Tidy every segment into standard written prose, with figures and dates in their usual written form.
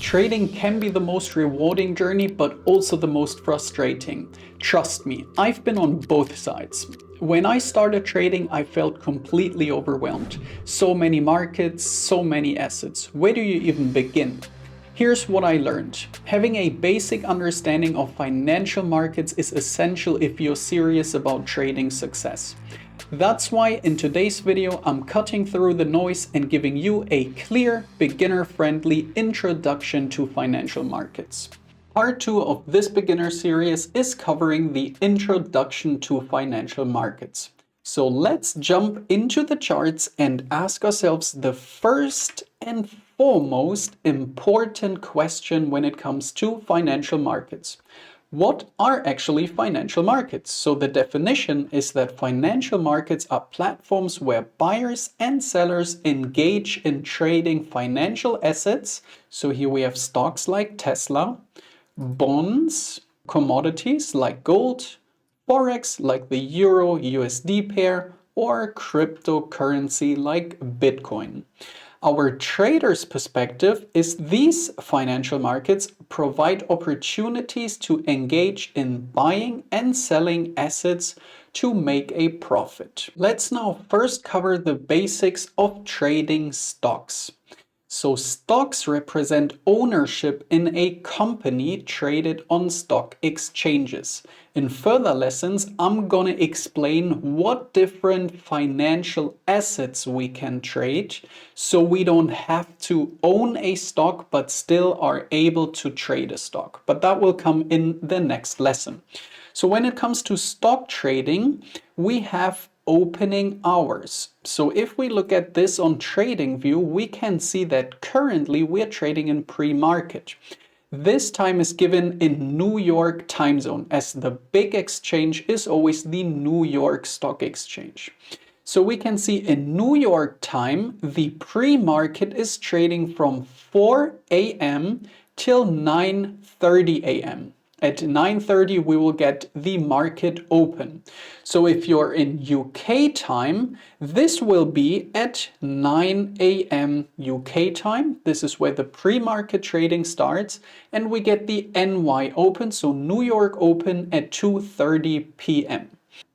Trading can be the most rewarding journey, but also the most frustrating. Trust me, I've been on both sides. When I started trading, I felt completely overwhelmed. So many markets, so many assets. Where do you even begin? Here's what I learned. Having a basic understanding of financial markets is essential if you're serious about trading success. That's why in today's video, I'm cutting through the noise and giving you a clear, beginner-friendly introduction to financial markets. Part 2 of this beginner series is covering the introduction to financial markets. So let's jump into the charts and ask ourselves the first and foremost important question when it comes to financial markets. What are actually financial markets? So the definition is that financial markets are platforms where buyers and sellers engage in trading financial assets. So here we have stocks like Tesla, bonds, commodities like gold, Forex like the Euro-USD pair, or cryptocurrency like Bitcoin. Our trader's perspective is these financial markets provide opportunities to engage in buying and selling assets to make a profit. Let's now first cover the basics of trading stocks. So stocks represent ownership in a company traded on stock exchanges. In further lessons, I'm gonna explain what different financial assets we can trade so we don't have to own a stock but still are able to trade a stock. But that will come in the next lesson. So when it comes to stock trading, we have opening hours. So if we look at this on TradingView, we can see that currently we're trading in pre-market. This time is given in New York time zone, as the big exchange is always the New York Stock Exchange. So we can see in New York time, the pre-market is trading from 4 a.m. till 9:30 a.m. At 9:30 we will get the market open. So if you're in UK time, this will be at 9 a.m. UK time. This is where the pre-market trading starts, and we get the NY open, so New York open at 2:30 p.m.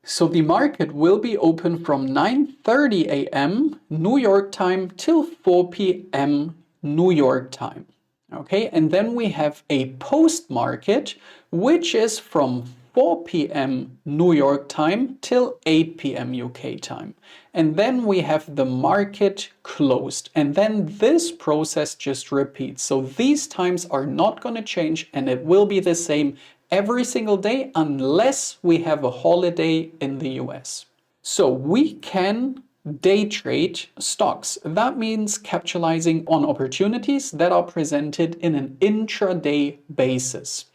So the market will be open from 9:30 a.m. New York time till 4 p.m. New York time. Okay, and then we have a post-market, which is from 4 p.m. New York time till 8 p.m. UK time. And then we have the market closed. And then this process just repeats. So these times are not going to change, and it will be the same every single day unless we have a holiday in the US. So we can day trade stocks. That means capitalizing on opportunities that are presented in an intraday basis.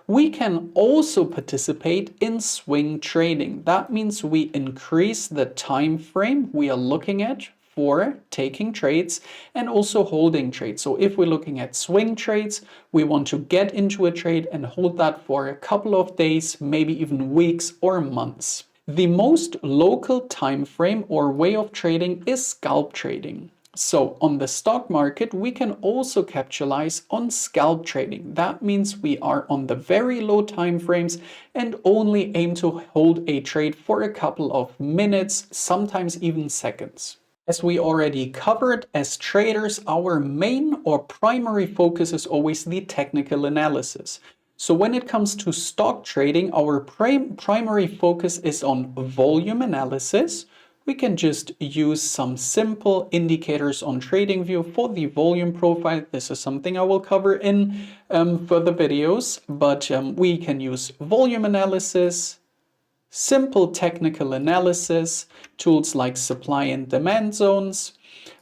We can also participate in swing trading. That means we increase the time frame we are looking at for taking trades and also holding trades. So if we're looking at swing trades, we want to get into a trade and hold that for a couple of days, maybe even weeks or months. The most local time frame or way of trading is scalp trading. So on the stock market, we can also capitalize on scalp trading. That means we are on the very low time frames and only aim to hold a trade for a couple of minutes, sometimes even seconds. As we already covered, as traders, our main or primary focus is always the technical analysis. So when it comes to stock trading, our primary focus is on volume analysis. We can just use some simple indicators on TradingView for the volume profile. This is something I will cover in further videos, but we can use volume analysis, simple technical analysis, tools like supply and demand zones,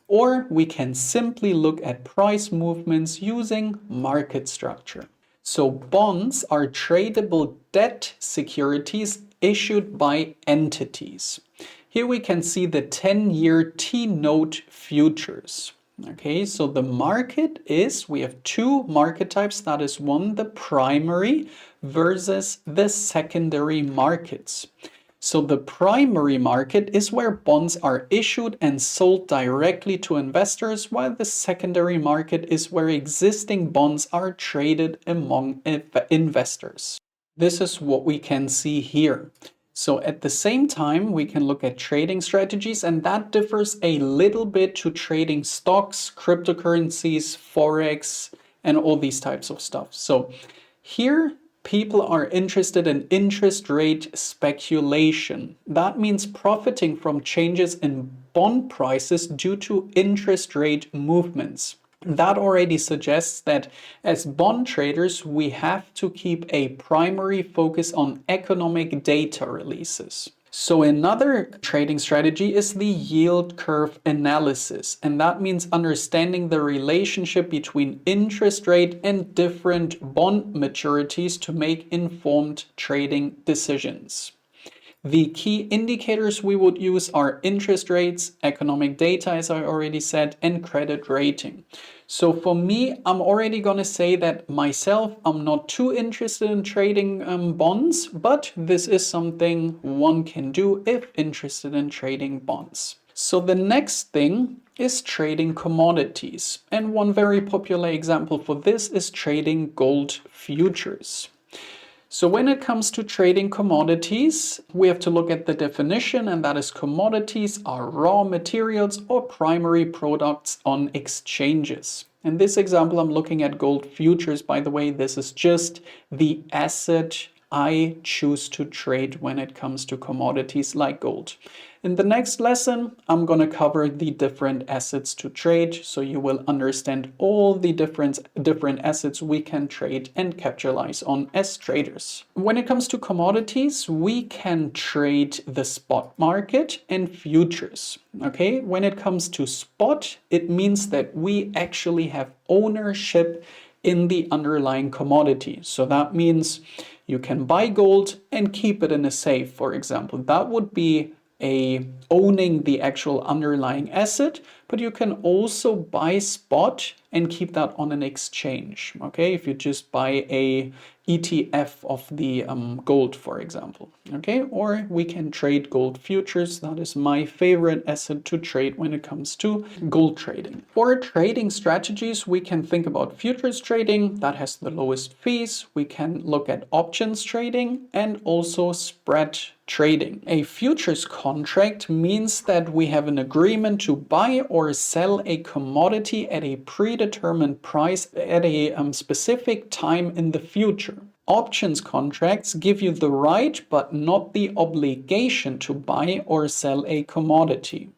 or we can simply look at price movements using market structure. So bonds are tradable debt securities issued by entities. Here we can see the 10-year T-note futures. Okay, so the market is, we have two market types. That is one, the primary versus the secondary markets. So the primary market is where bonds are issued and sold directly to investors, while the secondary market is where existing bonds are traded among investors. This is what we can see here. So at the same time, we can look at trading strategies, and that differs a little bit to trading stocks, cryptocurrencies, Forex, and all these types of stuff. So here, people are interested in interest rate speculation. That means profiting from changes in bond prices due to interest rate movements. That already suggests that as bond traders, we have to keep a primary focus on economic data releases. So another trading strategy is the yield curve analysis, and that means understanding the relationship between interest rate and different bond maturities to make informed trading decisions. The key indicators we would use are interest rates, economic data, as I already said, and credit rating. So for me, I'm already going to say that myself, I'm not too interested in trading bonds, but this is something one can do if interested in trading bonds. So the next thing is trading commodities. And one very popular example for this is trading gold futures. So when it comes to trading commodities, we have to look at the definition, and that is commodities are raw materials or primary products on exchanges. In this example, I'm looking at gold futures. By the way, this is just the asset I choose to trade when it comes to commodities like gold. In the next lesson, I'm going to cover the different assets to trade, so you will understand all the different assets we can trade and capitalize on as traders. When it comes to commodities, we can trade the spot market and futures. Okay, when it comes to spot, it means that we actually have ownership in the underlying commodity. So that means you can buy gold and keep it in a safe, for example. That would be owning the actual underlying asset, but you can also buy spot and keep that on an exchange. Okay, if you just buy a ETF of the gold, for example. Okay, or we can trade gold futures. That is my favorite asset to trade when it comes to gold trading. For trading strategies, we can think about futures trading. That has the lowest fees. We can look at options trading and also spread trading. A futures contract means that we have an agreement to buy or sell a commodity at a predetermined price at a specific time in the future. Options contracts give you the right but not the obligation to buy or sell a commodity.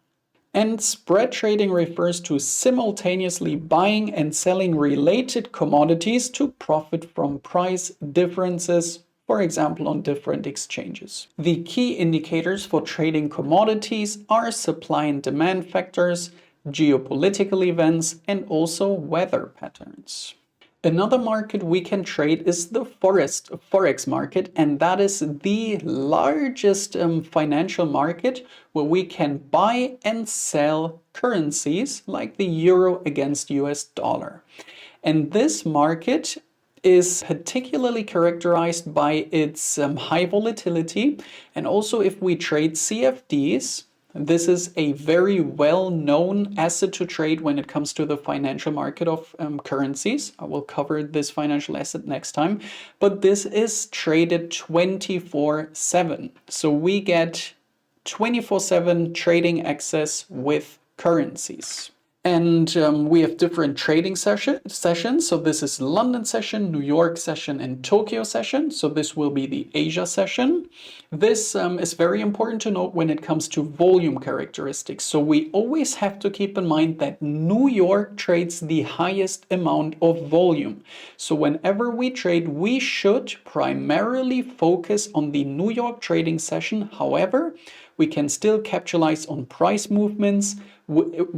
And spread trading refers to simultaneously buying and selling related commodities to profit from price differences, for example, on different exchanges. The key indicators for trading commodities are supply and demand factors, geopolitical events, and also weather patterns. Another market we can trade is the Forex market, and that is the largest financial market where we can buy and sell currencies like the euro against US dollar. And this market is particularly characterized by its high volatility, and also if we trade CFDs, this is a very well-known asset to trade when it comes to the financial market of currencies. I will cover this financial asset next time, but this is traded 24/7. So we get 24/7 trading access with currencies. And we have different trading sessions. So this is London session, New York session, and Tokyo session. So this will be the Asia session. This is very important to note when it comes to volume characteristics. So we always have to keep in mind that New York trades the highest amount of volume. So whenever we trade, we should primarily focus on the New York trading session. However, we can still capitalize on price movements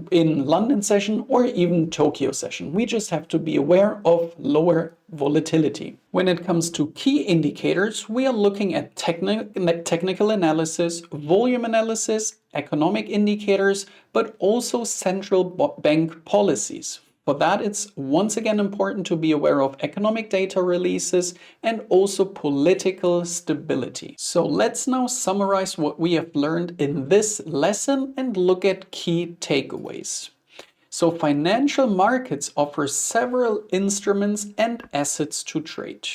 in London session or even Tokyo session. We just have to be aware of lower volatility. When it comes to key indicators, we are looking at technical analysis, volume analysis, economic indicators, but also central bank policies. For that, it's once again important to be aware of economic data releases and also political stability. So let's now summarize what we have learned in this lesson and look at key takeaways. So financial markets offer several instruments and assets to trade.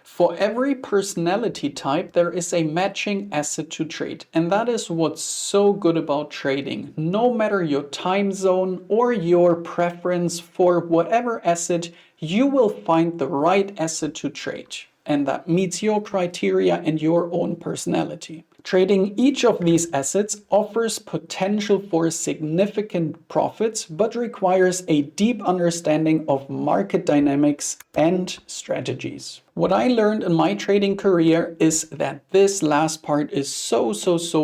For every personality type, there is a matching asset to trade. And that is what's so good about trading. No matter your time zone or your preference for whatever asset, you will find the right asset to trade. And that meets your criteria and your own personality. Trading each of these assets offers potential for significant profits, but requires a deep understanding of market dynamics and strategies. What I learned in my trading career is that this last part is so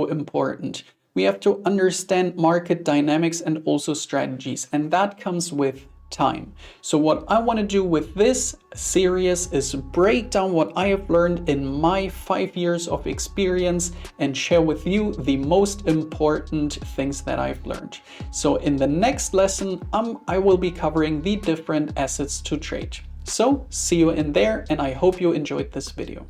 important. We have to understand market dynamics and also strategies, and that comes with time. So what I want to do with this series is break down what I have learned in my 5 years of experience and share with you the most important things that I've learned. So in the next lesson, I will be covering the different assets to trade. So see you in there, and I hope you enjoyed this video.